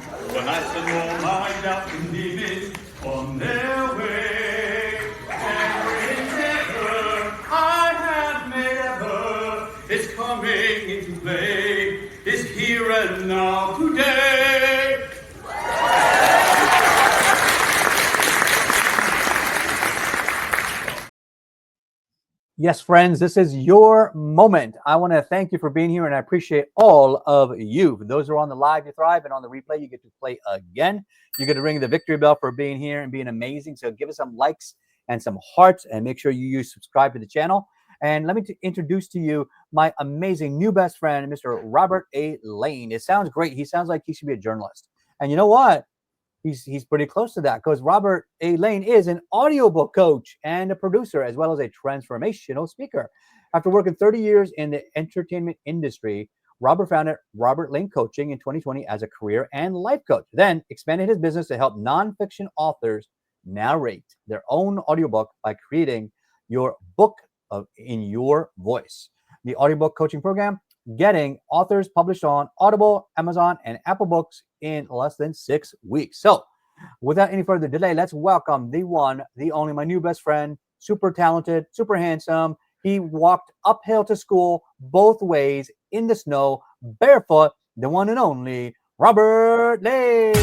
When I said no, my doubts and demons on their way. Every endeavor I have made ever is coming into play, is here and now today. Yes, friends, this is your moment. I want to thank you for being here, and I appreciate all of you. For those who are on the live, you thrive, and on the replay, you get to play again. You get to ring the victory bell for being here and being amazing. So give us some likes and some hearts, and make sure you subscribe to the channel. And let me introduce to you my amazing new best friend, Mr. Robert A. Lane. It sounds great. He sounds like he should be a journalist. And you know what? He's pretty close to that, because Robert A. Lane is an audiobook coach and a producer, as well as a transformational speaker. After working 30 years in the entertainment industry, Robert founded Robert Lane Coaching in 2020 as a career and life coach, then expanded his business to help nonfiction authors narrate their own audiobook by creating your book in your voice. The audiobook coaching program, getting authors published on Audible, Amazon, and Apple Books in less than 6 weeks. So without any further delay, let's welcome the one, the only, my new best friend, super talented, super handsome. He walked uphill to school both ways in the snow, barefoot, the one and only Robert Lane.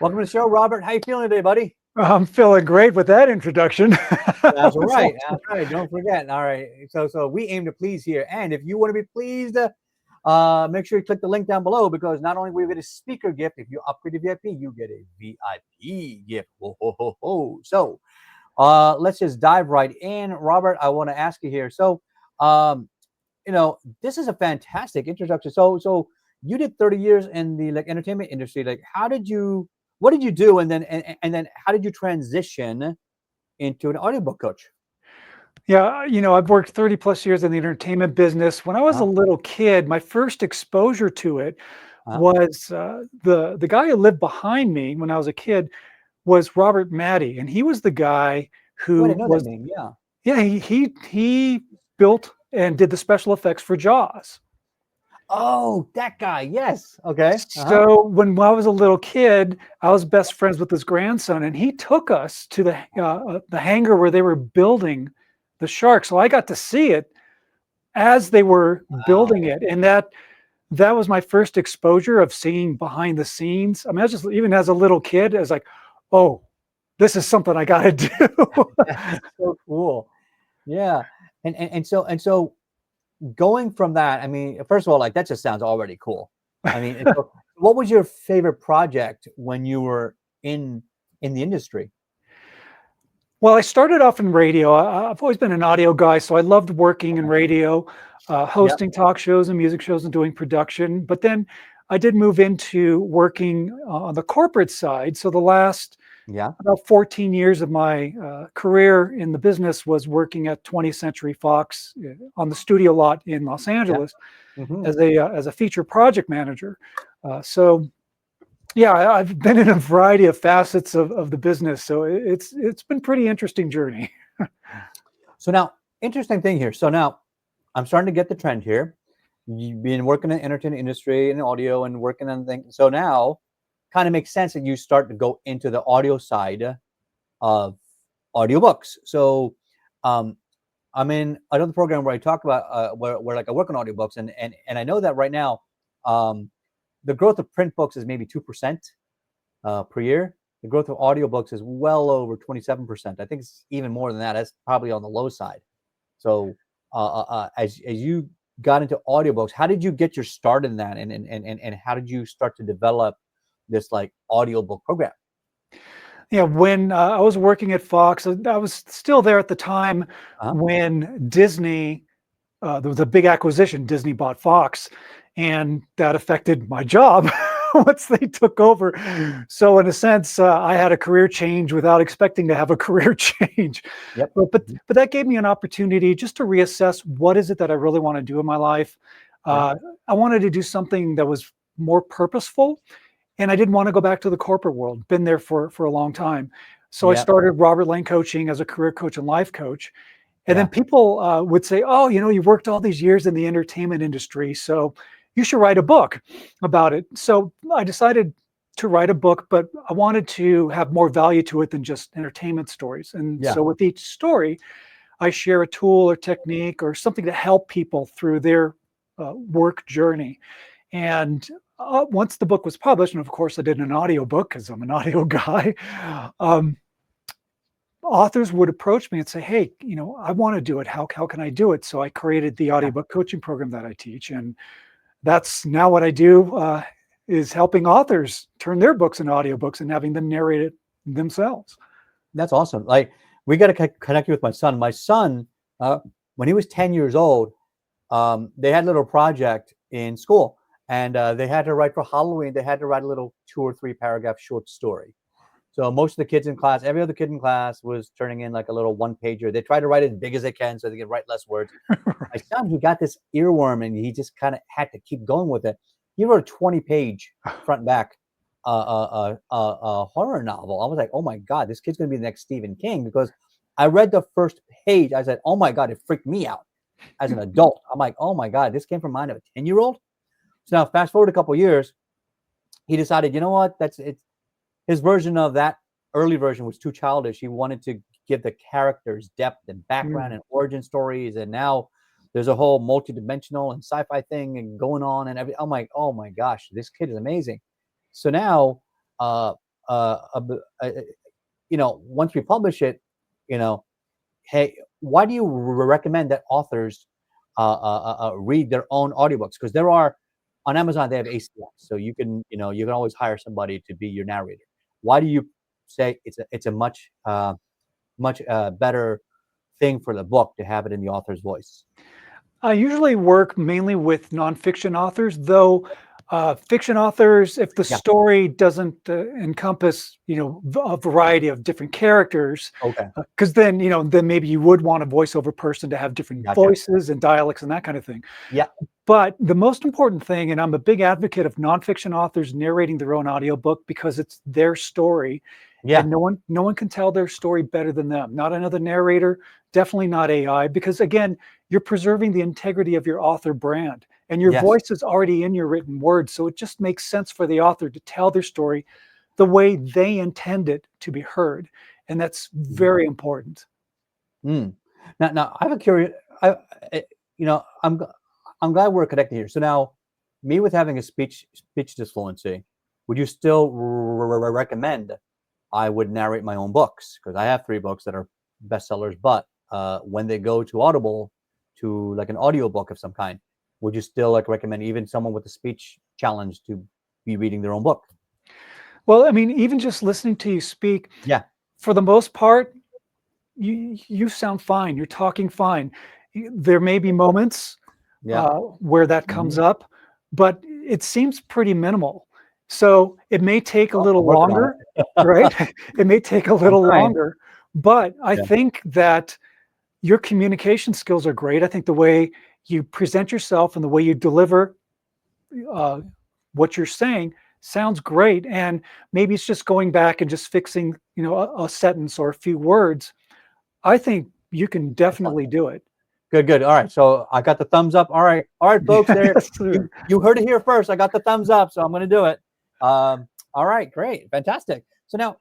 Welcome to the show, Robert. How you feeling today, buddy? I'm feeling great with that introduction. That's right. That's right. Don't forget. All right. So we aim to please here. And if you want to be pleased, make sure you click the link down below, because not only will you get a speaker gift, if you upgrade to VIP, you get a VIP gift. Ho, ho, ho, ho. So let's just dive right in. Robert, I want to ask you here. So, this is a fantastic introduction. So you did 30 years in the entertainment industry. What did you do, and then how did you transition into an audiobook coach? Yeah, I've worked 30 plus years in the entertainment business. When I was a little kid, my first exposure to it was the guy who lived behind me when I was a kid was Robert Matty, and he was the guy who I didn't know that name. he built and did the special effects for Jaws. Oh, that guy. Yes. Okay. So when I was a little kid, I was best friends with his grandson, and he took us to the hangar where they were building the shark. So I got to see it as they were building it, and that was my first exposure of seeing behind the scenes. I mean, I was just, even as a little kid, I was like, "Oh, this is something I got to do." That's so cool. Yeah, and so. Going from that, I mean, first of all, that just sounds already cool. I mean, so what was your favorite project when you were in the industry? Well, I started off in radio. I've always been an audio guy, so I loved working in radio, hosting talk shows and music shows and doing production. But then I did move into working on the corporate side. So the last about 14 years of my career in the business was working at 20th Century Fox on the studio lot in Los Angeles as a feature project manager. So yeah, I've been in a variety of facets of the business. So it's been a pretty interesting journey. So now, interesting thing here. So now I'm starting to get the trend here. You've been working in the entertainment industry and audio and working on things. So now kind of makes sense that you start to go into the audio side of audiobooks. So I'm in another program where I talk about where I work on audiobooks, and I know that right now the growth of print books is maybe 2% per year. The growth of audiobooks is well over 27%. I think it's even more than that. That's probably on the low side. So as you got into audiobooks, how did you get your start in that, and how did you start to develop this audiobook program? Yeah, when I was working at Fox, I was still there at the time when Disney, there was a big acquisition. Disney bought Fox, and that affected my job once they took over. So in a sense, I had a career change without expecting to have a career change. But that gave me an opportunity just to reassess what is it that I really want to do in my life. I wanted to do something that was more purposeful. And I didn't want to go back to the corporate world. Been there for a long time. So I Yeah. started Robert Lane Coaching as a career coach and life coach. And Yeah. then people would say, oh, you've worked all these years in the entertainment industry, so you should write a book about it. So I decided to write a book, but I wanted to have more value to it than just entertainment stories. And Yeah. so with each story, I share a tool or technique or something to help people through their work journey. And once the book was published, and of course I did an audio book because I'm an audio guy, authors would approach me and say, hey, I want to do it. How can I do it? So I created the audiobook coaching program that I teach. And that's now what I do, is helping authors turn their books into audiobooks and having them narrate it themselves. That's awesome. Like, we got to connect you with my son. My son, when he was 10 years old, they had a little project in school, and they had to write for Halloween. They had to write a little 2 or 3 paragraph short story. So most of the kids in class, every other kid in class was turning in like a little 1-pager. They try to write as big as they can so they can write less words. My son, he got this earworm, and he just kind of had to keep going with it. He wrote a 20-page front and back horror novel. I was like, oh my God, this kid's going to be the next Stephen King, because I read the first page. I said, oh my God, it freaked me out as an adult. I'm like, oh my God, this came from mind of a 10-year-old. So now fast forward a couple of years, he decided, you know what, his version of that early version was too childish. He wanted to give the characters depth and background and origin stories. And now there's a whole multi-dimensional and sci-fi thing and going on and everything. I'm like, oh my gosh, this kid is amazing. So now, once we publish it, hey, why do you recommend that authors read their own audiobooks? Because there are, on Amazon, they have ACX, so you can always hire somebody to be your narrator. Why do you say it's a much better thing for the book to have it in the author's voice? I usually work mainly with nonfiction authors, though fiction authors, if the story doesn't encompass, a variety of different characters, Okay. Because then maybe you would want a voiceover person to have different voices and dialects and that kind of thing. Yeah. But the most important thing, and I'm a big advocate of nonfiction authors narrating their own audiobook because it's their story. Yeah. And no one can tell their story better than them. Not another narrator, definitely not AI, because again, you're preserving the integrity of your author brand, and your voice is already in your written words. So it just makes sense for the author to tell their story the way they intend it to be heard. And that's very important. Now I have a curious, I'm glad we're connected here. So now, me with having a speech disfluency, would you still recommend I would narrate my own books? Because I have 3 books that are bestsellers, but when they go to Audible, to like an audio book of some kind, would you still recommend even someone with a speech challenge to be reading their own book? Well, I mean, even just listening to you speak, for the most part, you sound fine. You're talking fine. There may be moments where that comes up, but it seems pretty minimal. So it may take a little longer, right? It may take a little longer, but I think that your communication skills are great. I think the way you present yourself and the way you deliver what you're saying sounds great. And maybe it's just going back and just fixing, a sentence or a few words. I think you can definitely do it. Good. All right. So I got the thumbs up. All right, folks. There, you heard it here first. I got the thumbs up, so I'm going to do it. All right, great, fantastic. So now,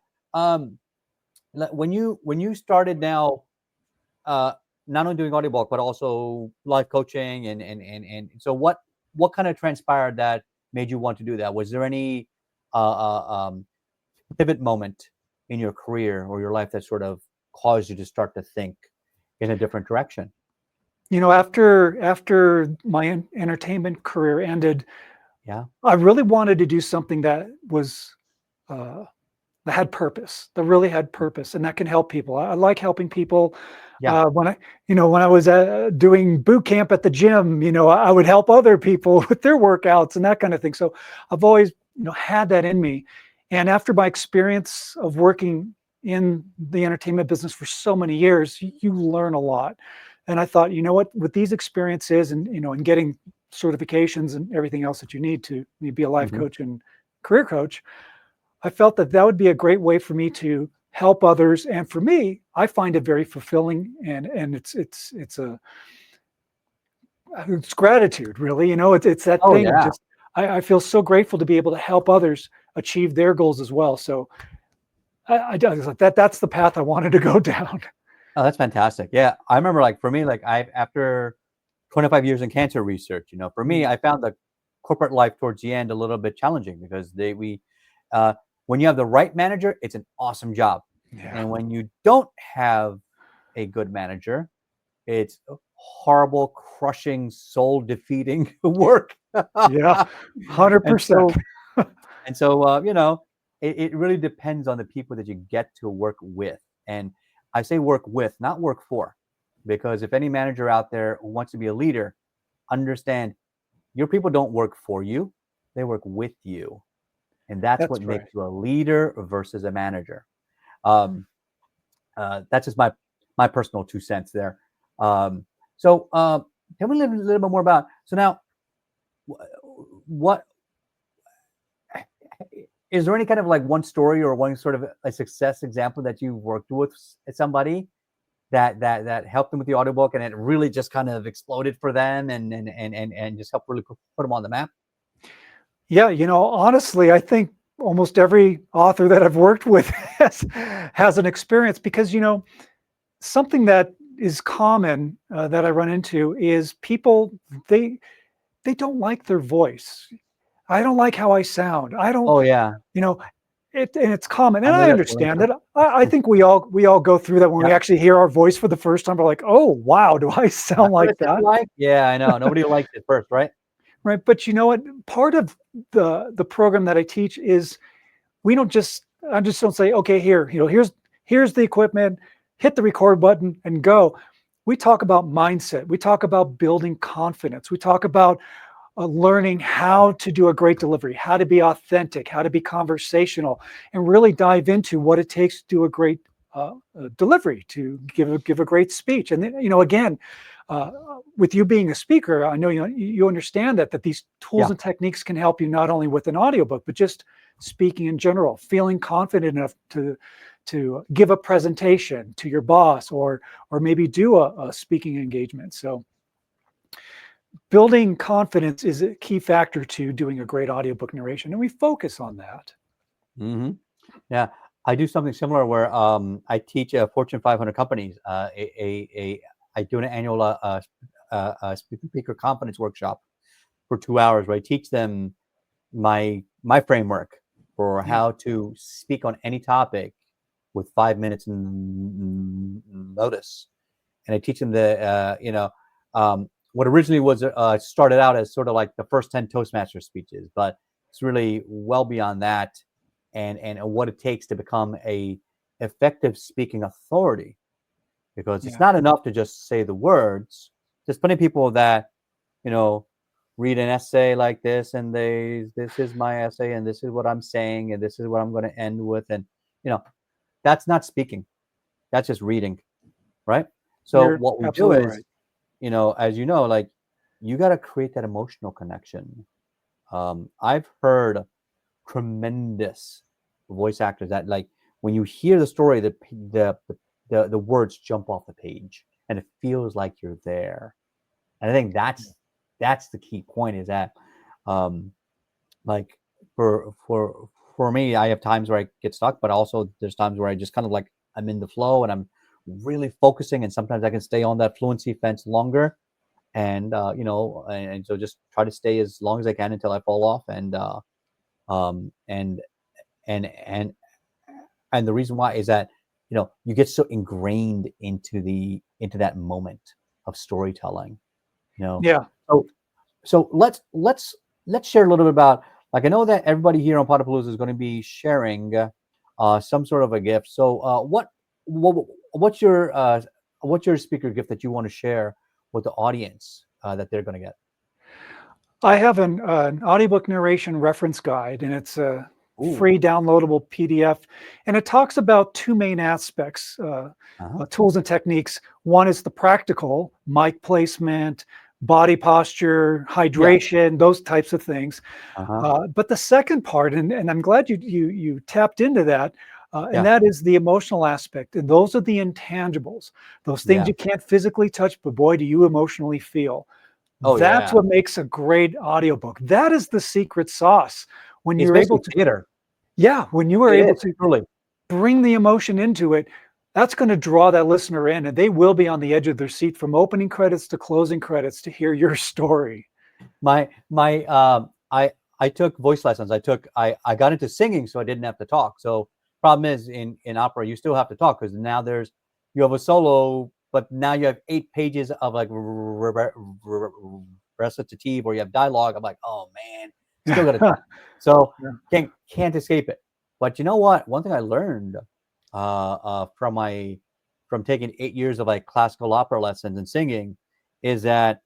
when you started now, not only doing audiobook but also life coaching, and so what kind of transpired that made you want to do that? Was there any pivot moment in your career or your life that sort of caused you to start to think in a different direction? After my entertainment career ended, I really wanted to do something that was that had purpose, that really had purpose, and that can help people. I like helping people. When I was doing boot camp at the gym, I would help other people with their workouts and that kind of thing. So I've always, had that in me. And after my experience of working in the entertainment business for so many years, you learn a lot. And I thought, with these experiences and, and getting certifications and everything else that you need to be a life Mhm. coach and career coach, I felt that that would be a great way for me to help others. And for me, I find it very fulfilling, and it's gratitude, really. You know, it's that Oh thing of yeah. just I feel so grateful to be able to help others achieve their goals as well. So I was like that's the path I wanted to go down. Oh, that's fantastic. Yeah, I remember like for me, like I after 25 years in cancer research, for me, Mm, I found the corporate life towards the end a little bit challenging because uh, when you have the right manager, it's an awesome job, yeah, and when you don't have a good manager, it's horrible, crushing, soul defeating work. yeah, and 100%. so it really depends on the people that you get to work with. And I say work with, not work for, because if any manager out there who wants to be a leader, understand your people don't work for you, they work with you. And that's That's what makes right. you a leader versus a manager. Um, that's just my personal 2 cents there. Um, so tell me a little bit more about, so now what is there any kind of like one story or one sort of a success example that you've worked with somebody that helped them with the audiobook and it really just kind of exploded for them and just helped really put them on the map? Yeah, honestly, I think almost every author that I've worked with has an experience because, something that is common that I run into is people they they don't like their voice. I don't like how I sound. I don't, Oh yeah, you know, and it's common, I and know I that feeling understand too. that. I think we all go through that when Yeah, we actually hear our voice for the first time. We're like, oh wow, do I sound that's what like it sounds that? like. Yeah, I know. Nobody likes it first, right? Right? But you know what? Part of the program that I teach is we don't just I just don't say, okay, here's the equipment, hit the record button and go. We talk about mindset. We talk about building confidence. We talk about learning how to do a great delivery, how to be authentic, how to be conversational, and really dive into what it takes to do a great delivery, to give a great speech. And then, again, uh, with you being a speaker, I know you understand that these tools Yeah. and techniques can help you not only with an audiobook, but just speaking in general, feeling confident enough to give a presentation to your boss or maybe do a speaking engagement. So building confidence is a key factor to doing a great audiobook narration, and we focus on that. Hmm. Yeah, I do something similar where I teach Fortune 500 companies. I do an annual speaker confidence workshop for 2 hours where I teach them my framework for Yeah, how to speak on any topic with 5 minutes notice. And I teach them what originally was started out as sort of like the first 10 Toastmaster speeches, but it's really well beyond that, and what it takes to become a effective speaking authority. Because it's yeah, not enough to just say the words. There's plenty of people that you know read an essay like this and this is my essay and this is what I'm saying and this is what I'm going to end with, and you know that's not speaking. That's just reading, right? So you're what we do absolutely is, right. as you know, like you got to create that emotional connection. I've heard tremendous voice actors that, like, when you hear the story, the words jump off the page, and it feels like you're there. And I think that's the key point is that, um, like for me, I have times where I get stuck, but also there's times where I just kind of like I'm in the flow and I'm really focusing, and sometimes I can stay on that fluency fence longer, and so just try to stay as long as I can until I fall off, um, and and and and the reason why is that you get so ingrained into that moment of storytelling, you know. Yeah, So let's share a little bit about, like, I know that everybody here on Potapalooza is going to be sharing some sort of a gift. So what what's your speaker gift that you want to share with the audience that they're going to get? I have an audiobook narration reference guide, and it's a Ooh. free downloadable PDF, and it talks about two main aspects, Uh-huh. tools and techniques. One is the practical mic placement, body posture, hydration, those types of things. But the second part, and I'm glad you tapped into that, and that is the emotional aspect. And those are the intangibles, those things you can't physically touch, but boy, do you emotionally feel. Oh, That's yeah. what makes a great audiobook. That is the secret sauce. When It's you're able basically to, theater. when you are It able is, to truly. bring the emotion into it, that's going to draw that listener in, and they will be on the edge of their seat from opening credits to closing credits to hear your story. I took voice lessons. I got into singing, so I didn't have to talk. So problem is in opera, you still have to talk because now you have a solo, but now you have 8 pages of like recitative, or you have dialogue. I'm like, oh man, still got to talk. So can't escape it. But you know what? One thing I learned from taking 8 years of like classical opera lessons and singing is that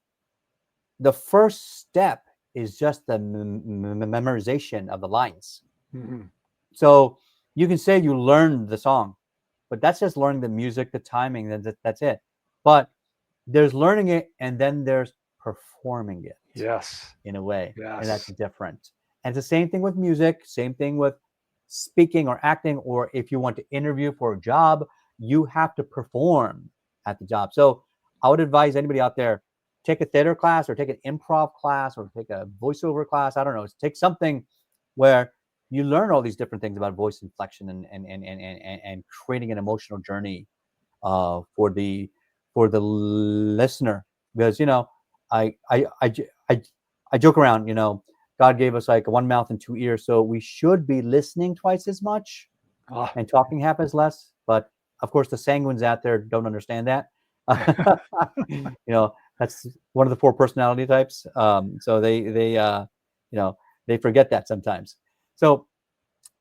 the first step is just the memorization of the lines. So you can say you learned the song, but that's just learning the music, the timing, that's it. But there's learning it, and then there's performing it. Yes. In a way. Yes. And that's different. And it's the same thing with music, same thing with speaking or acting, or if you want to interview for a job, you have to perform at the job. So I would advise anybody out there, take a theater class or take an improv class or take a voiceover class. I don't know. Take something where you learn all these different things about voice inflection and creating an emotional journey for the listener. Because I joke around, God gave us like one mouth and 2 ears, so we should be listening twice as much and talking half as less. But of course, the sanguines out there don't understand that. That's one of the 4 personality types. So they forget that sometimes. So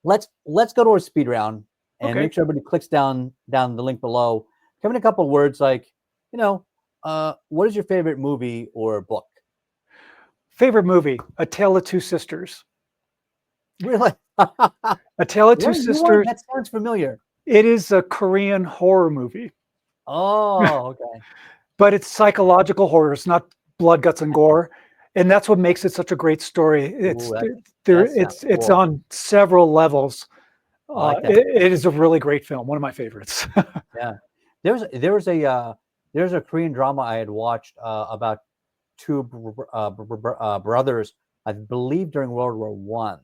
let's go to our speed round and make sure everybody clicks down the link below. Give me a couple of words like, what is your favorite movie or book? Favorite movie, A Tale of Two Sisters. Really? A Tale of Two Sisters. That sounds familiar. It is a Korean horror movie. Oh, okay. But it's psychological horror. It's not blood, guts, and gore. And that's what makes it such a great story. It's on several levels. It is a really great film. One of my favorites. Yeah. There's a Korean drama I had watched about 2 brothers, I believe during World War One.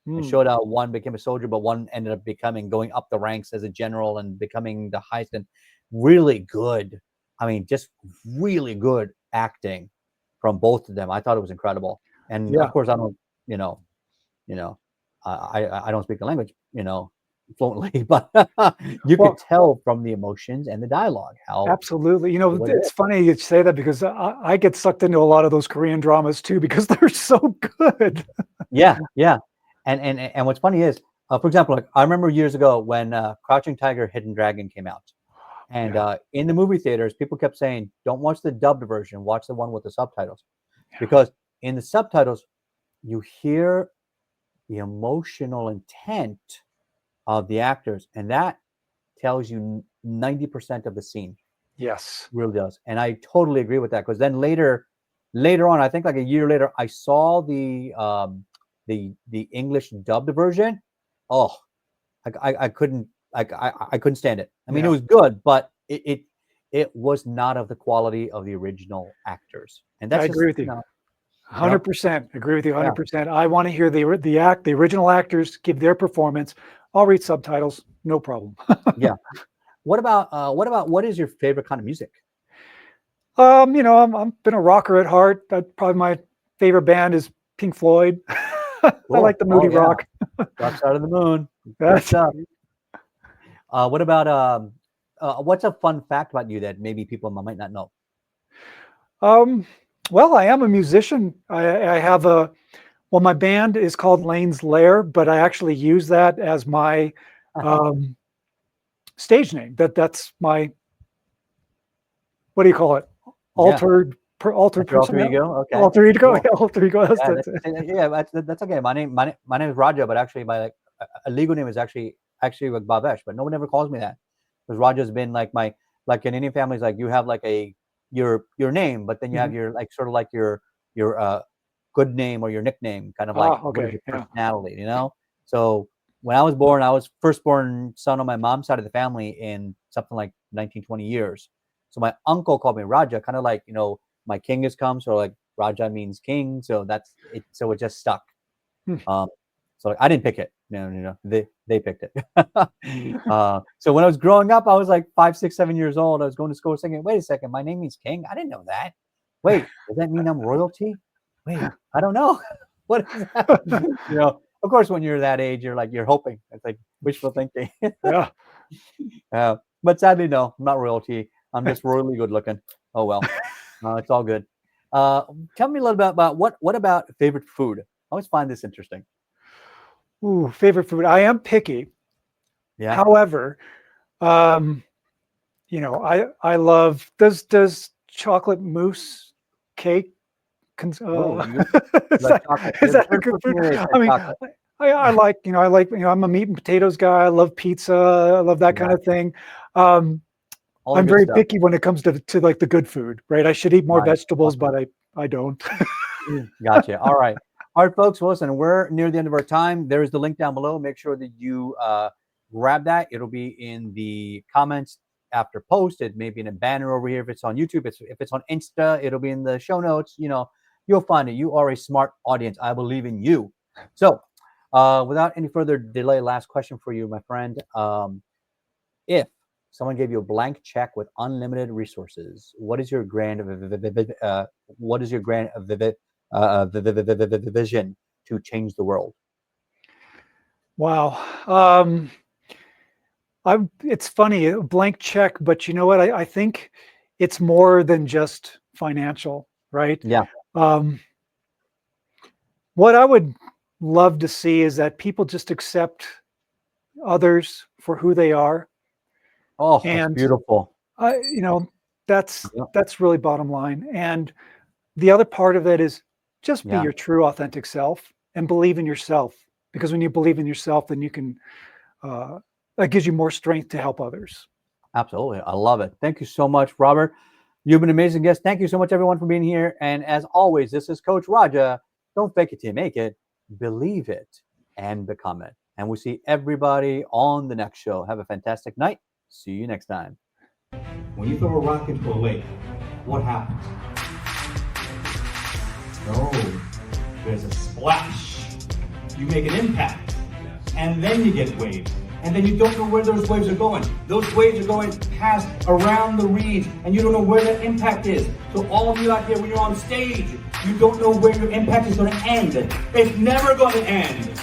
It showed how one became a soldier, but one ended up going up the ranks as a general and becoming the highest. And really good. I mean, just really good acting from both of them. I thought it was incredible. And of course, I don't, I don't speak the language, fluently, but you could tell from the emotions and the dialogue how absolutely. It's funny you say that because I get sucked into a lot of those Korean dramas too because they're so good. Yeah. And what's funny is, for example, like I remember years ago when Crouching Tiger, Hidden Dragon came out, and in the movie theaters, people kept saying, "Don't watch the dubbed version, watch the one with the subtitles," because in the subtitles, you hear the emotional intent of the actors, and that tells you 90% of the scene. Yes, really does. And I totally agree with that, because then later on, I think like a year later, I saw the English dubbed version. Oh, I couldn't stand it. I mean, it was good, but it was not of the quality of the original actors. And that's I agree with you. 100%. Agree with you 100%. I want to hear the original actors give their performance. I'll read subtitles, no problem. Yeah. What what is your favorite kind of music? I'm been a rocker at heart. Probably my favorite band is Pink Floyd. Cool. I like the moody rock. Dark Side of the Moon. That's up. What about what's a fun fact about you that maybe people might not know? Well, I am a musician. I have my band is called Lane's Lair, but I actually use that as my stage name. That's my, what do you call it? Altered personality. Ego. Okay. Alter ego. Cool. Alter ego. That's okay. My name is Raja, but actually my legal name is actually like Bhavesh, but no one ever calls me that, because Raja's been like in Indian families, like you have like a your name, but then you have your like sort of like your good name or your nickname, kind of like what is your personality, you know? So when I was born, I was firstborn son on my mom's side of the family in something like 19-20 years. So my uncle called me Raja, kind of like, you know, my king has come. So like Raja means king. So that's it. So it just stuck. So I didn't pick it. No. They picked it. So when I was growing up, I was like 5, 6, 7 years old. I was going to school thinking, wait a second, my name means king. I didn't know that. Wait, does that mean I'm royalty? Wait, I don't know. What is that? You know, of course, when you're that age, you're hoping. It's like wishful thinking. Yeah. But sadly, no, I'm not royalty. I'm just royally good looking. Oh well, it's all good. Tell me a little bit about what about favorite food? I always find this interesting. Ooh, favorite food. I am picky. Yeah. However, you know, I love does chocolate mousse cake. Is that a good food? I mean, I like, you know, I'm a meat and potatoes guy. I love pizza. I love that kind of thing. I'm very picky when it comes to like the good food, right? I should eat more vegetables, but I don't. Gotcha. All right, folks. Well, listen, we're near the end of our time. There is the link down below. Make sure that you grab that. It'll be in the comments after post. It may be in a banner over here if it's on YouTube. If it's on Insta, it'll be in the show notes. You know, you'll find it. You are a smart audience. I believe in you. So without any further delay, last question for you, my friend. If someone gave you a blank check with unlimited resources, what is your grand vision to change the world? Wow. It's funny, a blank check, but you know what? I think it's more than just financial, right? Yeah. What I would love to see is that people just accept others for who they are. Oh, and that's beautiful. You know, that's really bottom line. And the other part of it is just be your true, authentic self and believe in yourself. Because when you believe in yourself, then you can, that gives you more strength to help others. Absolutely. I love it. Thank you so much, Robert. You've been an amazing guest. Thank you so much, everyone, for being here. And as always, this is Coach Raja. Don't fake it till you make it. Believe it and become it. And we'll see everybody on the next show. Have a fantastic night. See you next time. When you throw a rock into a lake, what happens? No, there's a splash. You make an impact, and then you get waves. And then you don't know where those waves are going. Those waves are going past around the reeds, and you don't know where that impact is. So all of you out there, when you're on stage, you don't know where your impact is going to end. It's never going to end.